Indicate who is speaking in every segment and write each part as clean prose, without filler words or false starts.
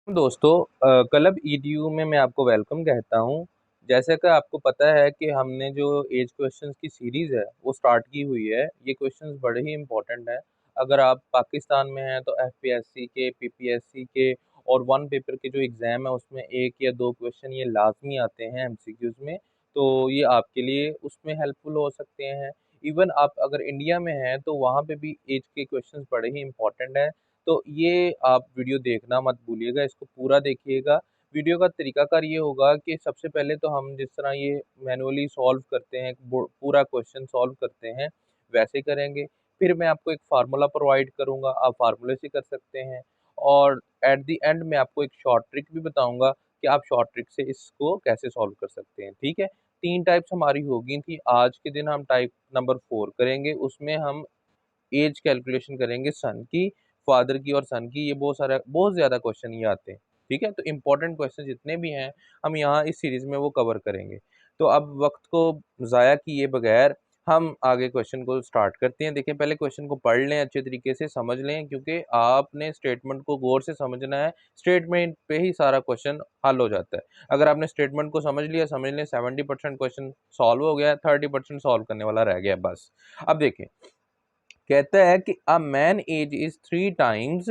Speaker 1: दोस्तों club EDU में मैं आपको वेलकम कहता हूँ। जैसे कि आपको पता है कि हमने जो एज क्वेश्चंस की सीरीज़ है वो स्टार्ट की हुई है। ये क्वेश्चंस बड़े ही इम्पोर्टेंट हैं। अगर आप पाकिस्तान में हैं तो एफपीएससी के, पीपीएससी के और वन पेपर के जो एग्ज़ाम है उसमें 1 या 2 क्वेश्चन ये लाज़मी आते हैं एमसीक्यूज़ में। तो ये आपके लिए उसमें हेल्पफुल हो सकते हैं। इवन आप अगर इंडिया में हैं तो वहाँ पे भी एज के क्वेश्चंस बड़े ही इम्पोर्टेंट हैं। तो ये आप वीडियो देखना मत भूलिएगा, इसको पूरा देखिएगा। वीडियो का तरीकाकार ये होगा कि सबसे पहले तो हम जिस तरह ये मैनुअली सॉल्व करते हैं, पूरा क्वेश्चन सॉल्व करते हैं, वैसे करेंगे। फिर मैं आपको एक फार्मूला प्रोवाइड करूँगा, आप फार्मूले से कर सकते हैं। और एट द एंड मैं आपको एक शॉर्ट ट्रिक भी बताऊँगा कि आप शॉर्ट ट्रिक से इसको कैसे सॉल्व कर सकते हैं, ठीक है? 3 टाइप्स हमारी होगी थी, आज के दिन हम टाइप नंबर 4 करेंगे, उसमें हम एज कैलकुलेशन करेंगे सन की, फादर की और सन की। ये बहुत ज़्यादा क्वेश्चन ये आते हैं, ठीक है? तो इम्पोर्टेंट क्वेश्चन जितने भी हैं, हम यहाँ इस सीरीज़ में वो कवर करेंगे। तो अब वक़्त को ज़ाया किए बगैर हम आगे क्वेश्चन को स्टार्ट करते हैं। देखिए पहले क्वेश्चन को पढ़ लें, अच्छे तरीके से समझ लें क्योंकि आपने स्टेटमेंट को गौर से समझना है, स्टेटमेंट पे ही सारा क्वेश्चन हल हो जाता है। अगर आपने स्टेटमेंट को समझ लिया, समझ लें 70% क्वेश्चन सॉल्व हो गया है, 30% सॉल्व करने वाला रह गया है बस। अब देखें कहता है कि a man age is 3 times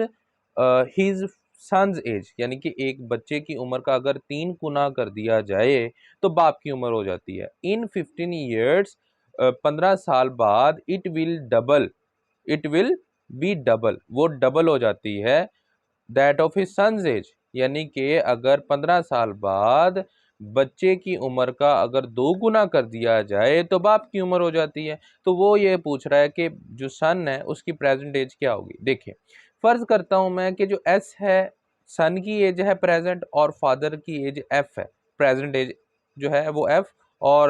Speaker 1: his son's age, यानी कि एक बच्चे की उम्र का अगर 3 गुना कर दिया जाए तो बाप की उम्र हो जाती है। इन 15 ईयर्स 15 साल बाद इट विल बी डबल, वो डबल हो जाती है that of his son's age, यानी कि अगर 15 साल बाद बच्चे की उम्र का अगर 2 गुना कर दिया जाए तो बाप की उम्र हो जाती है। तो वो ये पूछ रहा है कि जो सन है उसकी प्रेजेंट एज क्या होगी। देखिए फर्ज करता हूं मैं कि जो एस है, सन की एज है प्रेजेंट और फादर की एज एफ है। प्रेजेंट एज जो है वो एफ और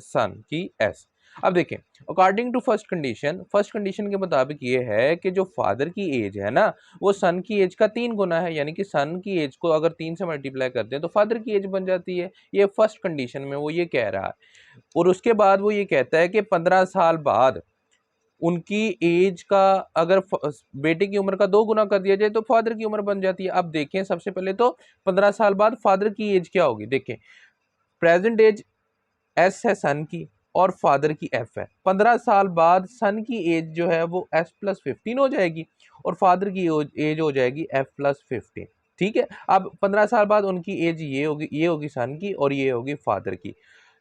Speaker 1: सन की एस। अब देखें अकॉर्डिंग टू फर्स्ट कंडीशन के मुताबिक ये है कि जो फादर की एज है ना वो सन की एज का 3 गुना है, यानी कि सन की एज को अगर 3 से मल्टीप्लाई करते हैं तो फादर की एज बन जाती है। ये फर्स्ट कंडीशन में वो ये कह रहा है। और उसके बाद वो ये कहता है कि 15 साल बाद उनकी एज का अगर बेटे की उम्र का 2 गुना कर दिया जाए तो फादर की उम्र बन जाती है। अब देखें सबसे पहले तो 15 साल बाद फादर की एज क्या होगी। देखें प्रेजेंट एज एस है सन की और फादर की एफ है। 15 साल बाद सन की एज जो है वो S+15 हो जाएगी और फादर की एज हो जाएगी F+15। ठीक है, अब 15 साल बाद उनकी एज ये होगी सन की और ये होगी फादर की।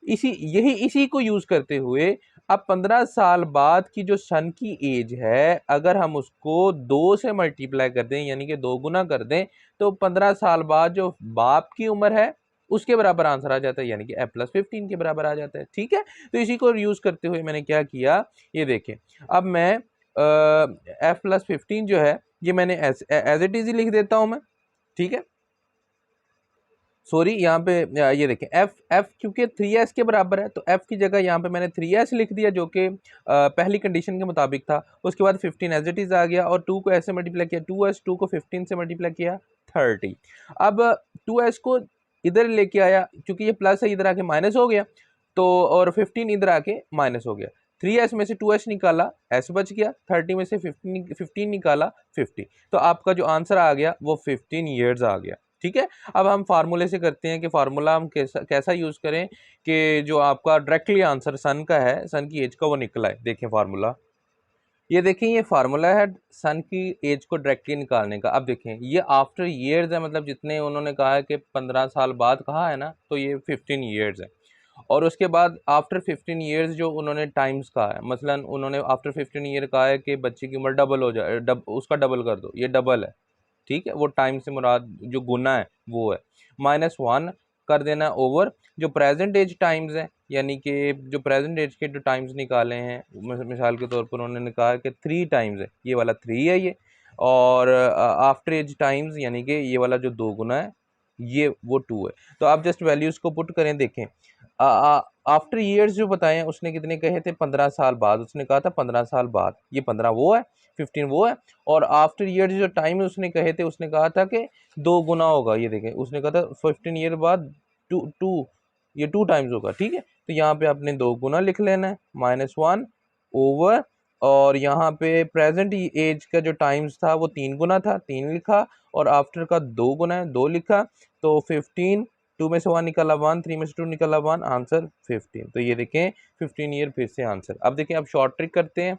Speaker 1: इसी को यूज करते हुए अब 15 साल बाद की जो सन की एज है अगर हम उसको 2 से मल्टीप्लाई कर दें यानी कि 2 गुना कर दें तो 15 साल बाद जो बाप की उम्र है उसके बराबर आंसर आ जाता है, यानी कि F+15 के बराबर आ जाता है। ठीक है, तो इसी को यूज करते हुए मैंने क्या किया ये देखें। अब मैं F+15 जो है ये मैंने एज इट इज ही लिख देता हूं मैं। ठीक है, सॉरी यहाँ पे ये देखें एफ क्योंकि 3s के बराबर है तो f की जगह यहाँ पे मैंने 3s लिख दिया जो कि पहली कंडीशन के मुताबिक था। उसके बाद 15 एज इट इज आ गया और 2 को ऐसे मल्टीप्लाई किया, 2 को 15 से मल्टीप्लाई किया 30। अब 2s को इधर लेके आया क्योंकि ये प्लस है, इधर आके माइनस हो गया तो, और 15 इधर आके माइनस हो गया। 3s में से 2s निकाला s बच गया, 30 में से 15 निकाला 50। तो आपका जो आंसर आ गया वो 15 ईयर्स आ गया। ठीक है, अब हम फार्मूले से करते हैं कि फार्मूला हम कैसा यूज करें कि जो आपका डायरेक्टली आंसर सन का है, सन की एज का वो निकला है। देखें फार्मूला, ये देखें ये फार्मूला है सन की एज को डायरेक्टली निकालने का। अब देखें ये आफ्टर ईयर्स है, मतलब जितने उन्होंने कहा है कि 15 साल बाद कहा है ना तो ये 15 ईयर्स है। और उसके बाद आफ्टर 15 ईयर्स जो उन्होंने टाइम्स कहा है, मसलन उन्होंने आफ्टर 15 ईयर कहा है कि बच्चे की उम्र डबल हो जाए, उसका डबल कर दो, ये डबल है। ठीक है, वो टाइम से मुराद जो गुना है वो है। -1 कर देना ओवर जो प्रेजेंट एज टाइम्स है, यानी कि जो प्रेजेंट एज के जो टाइम्स निकाले हैं मिसाल के तौर पर उन्होंने कहा कि 3 टाइम्स है, ये वाला 3 है ये। और आफ्टर एज टाइम्स यानी कि ये वाला जो 2 गुना है ये वो 2 है। तो आप जस्ट वैल्यूज को पुट करें, देखें आफ्टर ईयर्स जो बताए हैं उसने कितने कहे थे, 15 साल बाद उसने कहा था 15 साल बाद, ये 15 वो है 15 वो है। और आफ्टर ईयर जो टाइम उसने कहे थे उसने कहा था कि 2 गुना होगा, ये देखें उसने कहा था 15 ईयर बाद टू टू ये 2 टाइम्स होगा। ठीक है, तो यहाँ पे आपने 2 गुना लिख लेना है, -1 ओवर और यहाँ पे प्रेजेंट एज का जो टाइम्स था वो 3 गुना था, 3 लिखा, और आफ्टर का 2 गुना है, 2 लिखा। तो 15, 2 में से 1 निकला 1, 3 में से 2 निकला 1, आंसर 15। तो ये देखें 15 ईयर फिर से आंसर। अब देखें अब शॉर्ट ट्रिक करते हैं।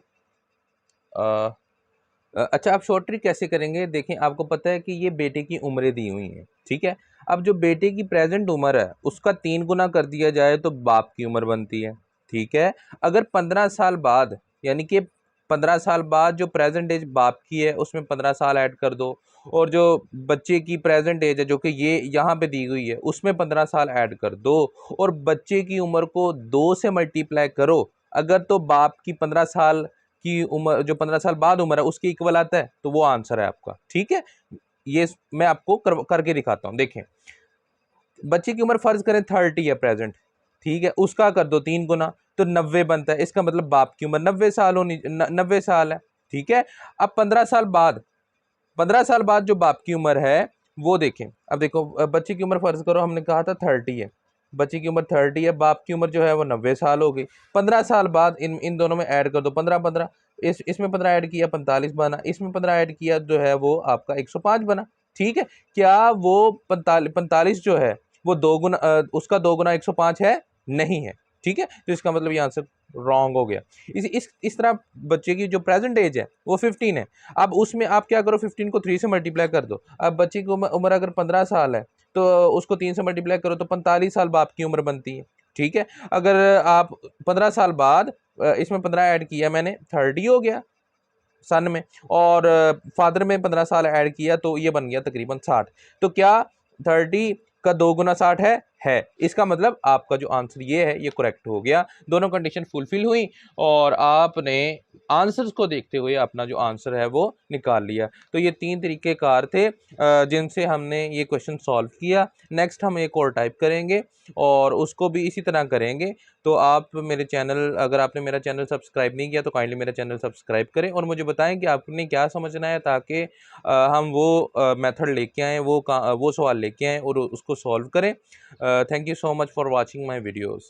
Speaker 1: अच्छा, आप शॉर्ट ट्रिक कैसे करेंगे? देखें, आपको पता है कि ये बेटे की उम्रें दी हुई हैं, ठीक है। अब जो बेटे की प्रेजेंट उम्र है उसका 3 गुना कर दिया जाए तो बाप की उम्र बनती है, ठीक है। अगर 15 साल बाद, यानी कि 15 साल बाद जो प्रेजेंट एज बाप की है उसमें 15 साल ऐड कर दो, और जो बच्चे की प्रेजेंट एज है जो कि ये यहाँ पे दी हुई है उसमें 15 साल ऐड कर दो, और बच्चे की उम्र को 2 से मल्टीप्लाई करो। अगर तो बाप की 15 साल की उम्र, जो 15 साल बाद उम्र है, उसके इक्वल आता है तो वो आंसर है आपका, ठीक है। ये मैं आपको करके दिखाता हूँ। देखें, बच्चे की उम्र फर्ज करें 30 है प्रेजेंट, ठीक है, उसका कर दो 3 गुना तो 90 बनता है। इसका मतलब बाप की उम्र 90 साल होनी, 90 साल है, ठीक है। अब 15 साल बाद, 15 साल बाद जो बाप की उम्र है वो देखें। अब देखो, बच्चे की उम्र फर्ज करो, हमने कहा था 30 है, बच्चे की उम्र 30 है, बाप की उम्र जो है वो 90 साल हो गई। 15 साल बाद इन इन दोनों में ऐड कर दो, 15 15, इसमें 15 ऐड किया 45 बना, इसमें 15 ऐड किया जो है वो आपका 105 बना, ठीक है। क्या वो 45 जो है वो 2 गुना, उसका 2 गुना 105 है? नहीं है, ठीक है। तो इसका मतलब ये आंसर रॉन्ग हो गया। इस तरह बच्चे की जो प्रेजेंट एज है वो 15 है। अब उसमें आप क्या करो, 15 को 3 से मल्टीप्लाई कर दो। अब बच्चे की उम्र अगर 15 साल है तो उसको 3 से मल्टीप्लाई करो तो 45 साल बाप की उम्र बनती है, ठीक है। अगर आप 15 साल बाद इसमें 15 ऐड किया मैंने, 30 हो गया सन में, और फादर में 15 साल ऐड किया तो ये बन गया तकरीबन 60। तो क्या 30 का 2 गुना 60 है? इसका मतलब आपका जो आंसर ये है ये करेक्ट हो गया। दोनों कंडीशन फुलफिल हुई और आपने आंसर्स को देखते हुए अपना जो आंसर है वो निकाल लिया। तो ये 3 तरीके कार थे जिनसे हमने ये क्वेश्चन सॉल्व किया। नेक्स्ट हम एक और टाइप करेंगे और उसको भी इसी तरह करेंगे। तो आप मेरे चैनल, अगर आपने मेरा चैनल सब्सक्राइब नहीं किया तो काइंडली मेरा चैनल सब्सक्राइब करें और मुझे बताएं कि आपने क्या समझना है, ताकि हम वो मेथड लेके आएँ, वो सवाल लेके आएँ और उसको सॉल्व करें। Thank you so much for watching my videos.